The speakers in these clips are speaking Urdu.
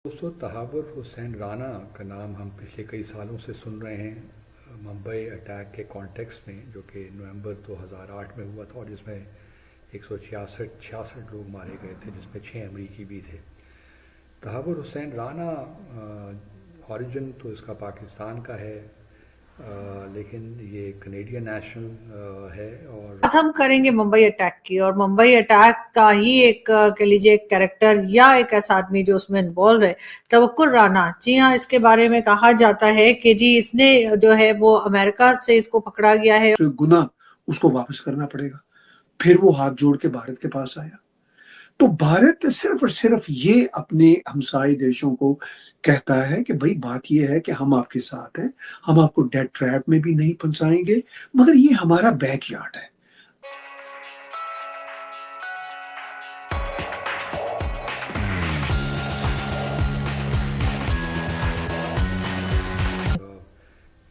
دوستو، تحور حسین رانا کا نام ہم پچھلے کئی سالوں سے سن رہے ہیں ممبئی اٹیک کے کانٹیکس میں، جو کہ نومبر 2008 میں ہوا تھا اور جس میں 166 لوگ مارے گئے تھے، جس میں 6 امریکی بھی تھے۔ تحور حسین رانا اوریجن تو اس کا پاکستان کا ہے، لیکن یہ کینیڈین نیشنل ہے اور بات ہم کریں گے ممبئی اٹیک کی، اور ممبئی اٹیک کا ہی ایک کہہ لیجیے ایک کیریکٹر یا ایک ایسا آدمی جو اس میں انوالو ہے، توکل رانا۔ جی ہاں، اس کے بارے میں کہا جاتا ہے کہ جی اس نے جو ہے وہ امریکہ سے اس کو پکڑا گیا ہے، گناہ اس کو واپس کرنا پڑے گا۔ پھر وہ ہاتھ جوڑ کے بھارت کے پاس آیا۔ تو بھارت صرف اور صرف یہ اپنے ہمسائے دیشوں کو کہتا ہے کہ بھائی بات یہ ہے کہ ہم آپ کے ساتھ ہیں، ہم آپ کو ڈیڈ ٹریپ میں بھی نہیں پھنسائیں گے، مگر یہ ہمارا بیک یارڈ ہے۔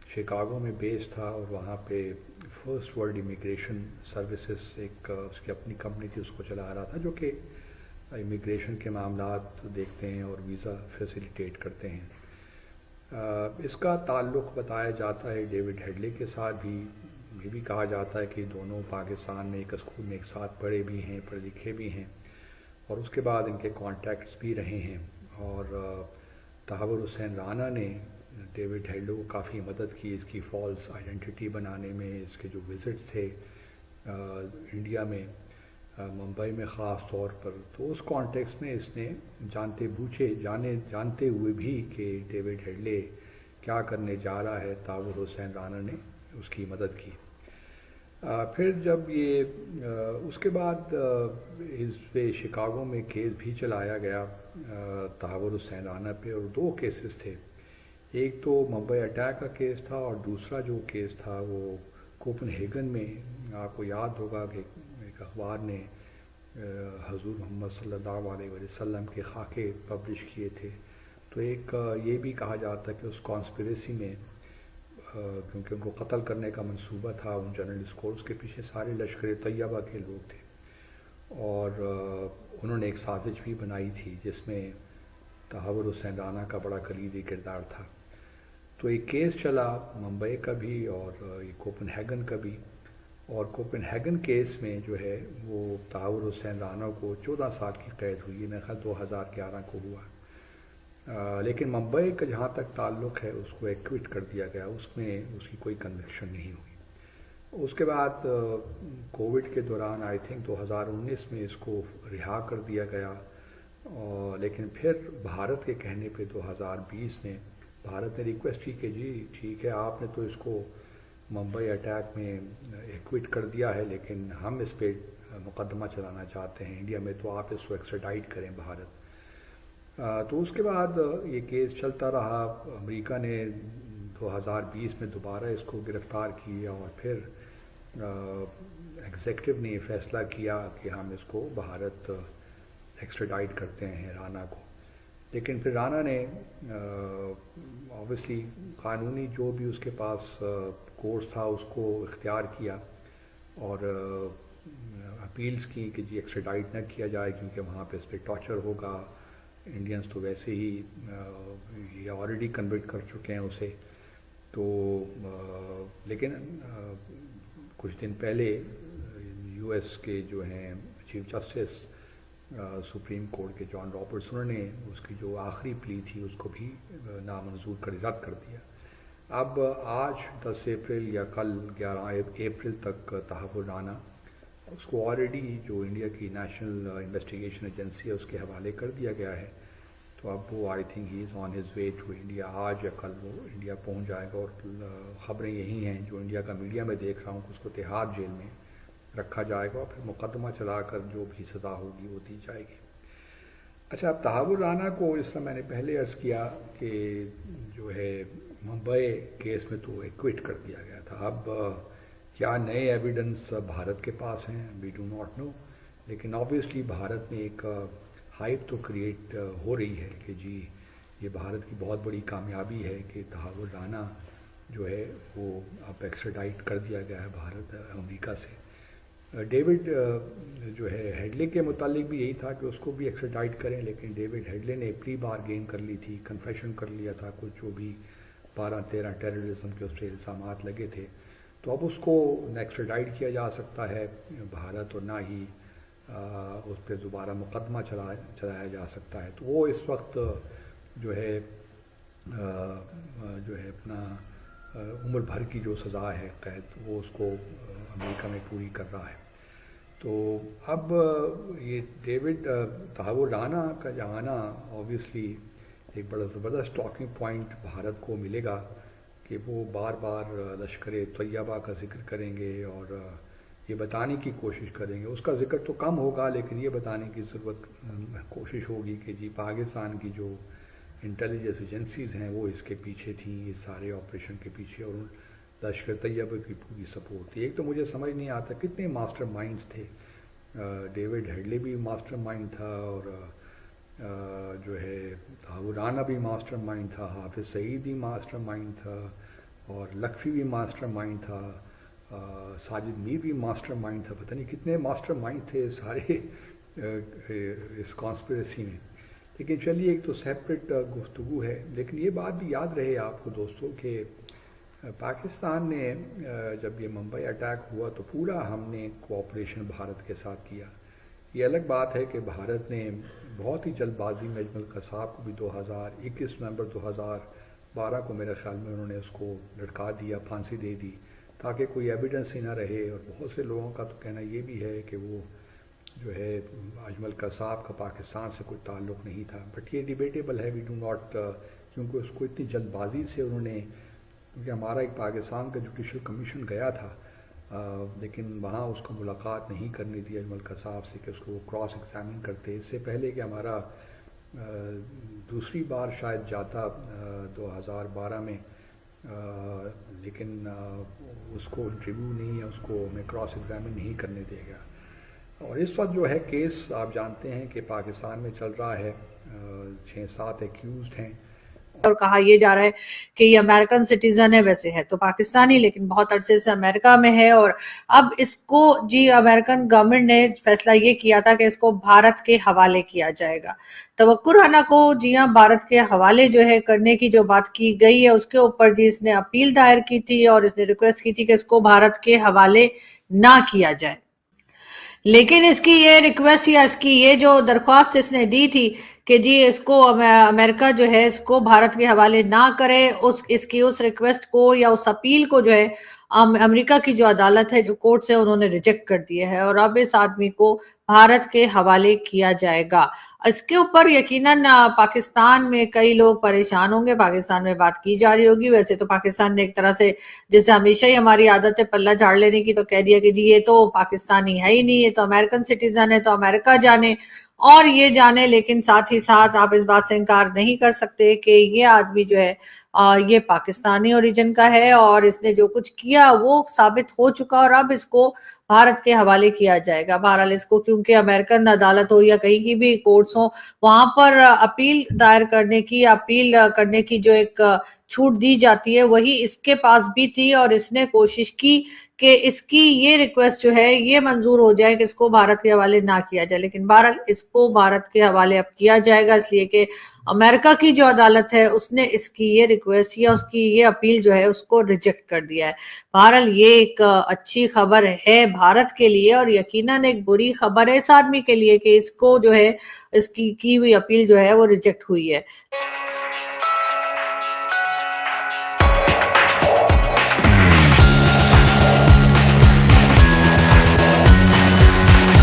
شکاگو میں بیس تھا اور وہاں پہ فرسٹ ورلڈ امیگریشن سروسز ایک اس کی اپنی کمپنی تھی، اس کو چلا رہا تھا، جو کہ امیگریشن کے معاملات دیکھتے ہیں اور ویزا فیسیلیٹیٹ کرتے ہیں۔ اس کا تعلق بتایا جاتا ہے ڈیوڈ ہیڈلے کے ساتھ بھی۔ یہ بھی کہا جاتا ہے کہ دونوں پاکستان میں ایک اسکول میں ایک ساتھ پڑھے بھی ہیں، پڑھے لکھے بھی ہیں، اور اس کے بعد ان کے کانٹیکٹس بھی رہے ہیں۔ اور تحور حسین رانا نے ڈیوڈ ہیڈلے کو کافی مدد کی اس کی فالس آئیڈینٹی بنانے میں۔ اس کے جو وزٹ تھے انڈیا میں، ممبئی میں خاص طور پر، تو اس کانٹیکس میں اس نے جانتے ہوئے بھی کہ ڈیوڈ ہیڈلے کیا کرنے جا رہا ہے، تحور حسین رانا نے اس کی مدد کی۔ پھر جب یہ اس کے بعد اس پہ شکاگو میں کیس بھی چلایا گیا تحور حسین رانا پہ، اور 2 کیسز تھے۔ ایک تو ممبئی اٹیک کا کیس تھا اور دوسرا جو کیس تھا وہ کوپن ہیگن میں۔ آپ کو یاد ہوگا کہ ایک اخبار نے حضور محمد صلی اللہ علیہ وسلم کے خاکے پبلش کیے تھے۔ تو ایک یہ بھی کہا جاتا ہے کہ اس کانسپریسی میں، کیونکہ ان کو قتل کرنے کا منصوبہ تھا، ان جنرل اسکورس کے پیچھے سارے لشکر طیبہ کے لوگ تھے، اور انہوں نے ایک سازش بھی بنائی تھی جس میں تحور حسین رانا کا بڑا کلیدی کردار تھا۔ تو ایک کیس چلا ممبئی کا بھی اور یہ کوپن ہیگن کا بھی، اور کوپن ہیگن کیس میں جو ہے وہ تحور حسین رانا کو 14 سال کی قید ہوئی، میرے خیال 2011 کو ہوا۔ لیکن ممبئی کا جہاں تک تعلق ہے اس کو ایکوٹ کر دیا گیا، اس میں اس کی کوئی کنوکشن نہیں ہوئی۔ اس کے بعد کووڈ کے دوران آئی تھنک 2019 میں اس کو رہا کر دیا گیا، لیکن پھر بھارت کے کہنے پہ 2020 میں بھارت نے ریکویسٹ کی کہ جی ٹھیک ہے، آپ نے تو اس کو ممبئی اٹیک میں ایکوٹ کر دیا ہے، لیکن ہم اس پہ مقدمہ چلانا چاہتے ہیں انڈیا میں، تو آپ اس کو ایکسٹراڈائٹ کریں بھارت۔ تو اس کے بعد یہ کیس چلتا رہا۔ امریکہ نے 2020 میں دوبارہ اس کو گرفتار کیا، اور پھر ایگزیکٹو نے یہ فیصلہ کیا کہ ہم اس کو بھارت ایکسٹراڈائٹ کرتے ہیں رانا کو۔ لیکن پھر رانا نے اوبیسلی قانونی جو بھی اس کے پاس کورس تھا اس کو اختیار کیا، اور اپیلز کی کہ جی ایکسٹراڈائٹ نہ کیا جائے، کیونکہ وہاں پہ اس پہ ٹارچر ہوگا۔ انڈینز تو ویسے ہی یہ آلریڈی کنوکٹ کر چکے ہیں اسے۔ تو لیکن کچھ دن پہلے یو ایس کے جو ہیں چیف جسٹس سپریم کورٹ کے جان رابرٹس، انہوں نے اس کی جو آخری پلی تھی اس کو بھی نامنظور رد کر دیا۔ اب آج 10 اپریل یا کل 11 اپریل تک تحور رانا اس کو آلریڈی جو انڈیا کی نیشنل انویسٹیگیشن ایجنسی ہے اس کے حوالے کر دیا گیا ہے۔ تو اب وہ I think he is on his way to India, آج یا کل وہ انڈیا پہنچ جائے گا، اور خبریں یہی ہیں جو انڈیا کا میڈیا میں دیکھ رہا ہوں کہ اس کو تہاڑ جیل میں رکھا جائے گا، اور پھر مقدمہ چلا کر جو بھی سزا ہوگی وہ دی جائے گی۔ اچھا، اب تحور رانا کو اس طرح میں نے پہلے عرض کیا کہ جو ہے ممبئی کیس میں تو ایکوٹ کر دیا گیا تھا۔ اب کیا نئے ایویڈنس بھارت کے پاس ہیں، وی ڈو ناٹ نو، لیکن آبویسلی بھارت میں ایک ہائپ تو کریٹ ہو رہی ہے کہ جی یہ بھارت کی بہت بڑی کامیابی ہے کہ تحور رانا جو ہے وہ اب ایکسٹراڈائٹ کر دیا گیا ہے بھارت امریکہ سے۔ ڈیوڈ جو ہے ہیڈلے کے متعلق بھی یہی تھا کہ اس کو بھی ایکسٹراڈائٹ کریں، لیکن ڈیوڈ ہیڈلے نے پلی بار گین کر لی تھی، کنفیشن کر لیا تھا کچھ جو بھی 12-13 ٹیررزم کے اس پہ الزامات لگے تھے، تو اب اس کو نہ ایکسٹراڈائٹ کیا جا سکتا ہے بھارت، اور نہ ہی اس پہ دوبارہ مقدمہ چلایا جا سکتا ہے. تو وہ اس وقت جو ہے اپنا عمر بھر کی جو سزا ہے قید، وہ اس کو امریکہ میں پوری کر رہا ہے. تو اب یہ ڈیوڈ تحور رانا کا جانا اوبیسلی ایک بڑا زبردست ٹاکنگ پوائنٹ بھارت کو ملے گا کہ وہ بار بار لشکر طیبہ کا ذکر کریں گے اور یہ بتانے کی کوشش کریں گے. اس کا ذکر تو کم ہوگا، لیکن یہ بتانے کی کوشش ہوگی کہ جی پاکستان کی جو انٹیلیجنس ایجنسیز ہیں وہ اس کے پیچھے تھیں، اس سارے آپریشن کے پیچھے، اور لشکر طیبہ کی پوری سپورٹ تھی. ایک تو مجھے سمجھ نہیں آتا کتنے ماسٹر مائنڈز تھے. ڈیوڈ ہیڈلے بھی ماسٹر مائنڈ تھا، اور جو ہے تحور رانا بھی ماسٹر مائنڈ تھا، حافظ سعید بھی ماسٹر مائنڈ تھا، اور لکھوی بھی ماسٹر مائنڈ تھا، ساجد میر بھی ماسٹر مائنڈ تھا. پتہ نہیں کتنے ماسٹر مائنڈ تھے سارے اس کانسپریسی میں. لیکن چلیے ایک تو سیپریٹ گفتگو ہے، لیکن یہ بات بھی یاد رہے آپ کو دوستوں کہ پاکستان نے جب یہ ممبئی اٹیک ہوا تو پورا ہم نے کوآپریشن بھارت کے ساتھ کیا. یہ الگ بات ہے کہ بھارت نے بہت ہی جلد بازی میں اجمل قصاب کو بھی 21 نومبر 2012 کو میرے خیال میں انہوں نے اس کو لٹکا دیا، پھانسی دے دی تاکہ کوئی ایویڈنس ہی نہ رہے. اور بہت سے لوگوں کا تو کہنا یہ بھی ہے کہ وہ جو ہے اجمل قصاب کا پاکستان سے کوئی تعلق نہیں تھا، بٹ یہ ڈیبیٹیبل ہے. وی ڈو ناٹ، کیونکہ اس کو اتنی جلد بازی سے انہوں نے، کیونکہ ہمارا ایک پاکستان کا جوڈیشل کمیشن گیا تھا لیکن وہاں اس کو ملاقات نہیں کرنے دی اجمل قصاب سے کہ اس کو وہ کراس ایگزامن کرتے، اس سے پہلے کہ ہمارا دوسری بار شاید جاتا 2012 میں، لیکن اس کو انٹرویو نہیں ہے، اس کو ہمیں کراس ایگزامن نہیں کرنے دیا گیا. اور اس وقت جو ہے کیس آپ جانتے ہیں کہ پاکستان میں چل رہا ہے، 6-7 ایکیوزڈ ہیں. اور کہا یہ جا رہا ہے کہ یہ امریکن سٹیزن ہے، ویسے ہے تو پاکستانی لیکن بہت عرصے سے امریکہ میں ہے، اور اب اس کو جی امریکن گورنمنٹ نے فیصلہ یہ کیا تھا کہ اس کو بھارت کے حوالے کیا جائے گا. توقع رانا کو جی ہاں بھارت کے حوالے جو ہے کرنے کی جو بات کی گئی ہے اس کے اوپر جی اس نے اپیل دائر کی تھی اور اس نے ریکویسٹ کی تھی کہ اس کو بھارت کے حوالے نہ کیا جائے. لیکن اس کی یہ ریکویسٹ یا اس کی یہ جو درخواست اس نے دی تھی کہ جی اس کو امریکہ جو ہے اس کو بھارت کے حوالے نہ کرے، اس کی اس ریکویسٹ کو یا اس اپیل کو جو ہے امریکہ کی جو عدالت ہے، جو کورٹس ہے، انہوں نے ریجیکٹ کر دیا ہے اور اب اس آدمی کو بھارت کے حوالے کیا جائے گا. اس کے اوپر یقیناً پاکستان میں کئی لوگ پریشان ہوں گے، پاکستان میں بات کی جا رہی ہوگی. ویسے تو پاکستان نے ایک طرح سے جیسے ہمیشہ ہی ہماری عادت ہے پلہ جھاڑ لینے کی، تو کہہ دیا کہ جی یہ تو پاکستانی ہے ہی نہیں، یہ تو امریکن سٹیزن ہے، تو امریکہ جانے اور یہ جانے. لیکن ساتھ ہی ساتھ آپ اس بات سے انکار نہیں کر سکتے کہ یہ آدمی جو ہے یہ پاکستانی اوریجن کا ہے اور اس نے جو کچھ کیا وہ ثابت ہو چکا، اور اب اس کو بھارت کے حوالے کیا جائے گا. بہرحال اس کو کیونکہ امریکن عدالت ہو یا کہیں کی بھی کورٹس ہوں، وہاں پر اپیل دائر کرنے کی، اپیل کرنے کی جو ایک چھوٹ دی جاتی ہے وہی اس کے پاس بھی تھی، اور اس نے کوشش کی کہ اس کی یہ ریکویسٹ جو ہے یہ منظور ہو جائے کہ اس کو بھارت کے حوالے نہ کیا جائے. لیکن بہرحال اس کو بھارت کے حوالے اب کیا جائے گا، اس لیے کہ امریکہ کی جو عدالت ہے اس نے اس کی یہ ریکویسٹ یا اس کی یہ اپیل جو ہے اس کو ریجیکٹ کر دیا ہے. بہرحال یہ ایک اچھی خبر ہے بھارت کے لیے، اور یقیناً ایک بری خبر ہے اس آدمی کے لیے کہ اس کو جو ہے اس کی ہوئی اپیل جو ہے وہ ریجیکٹ ہوئی ہے.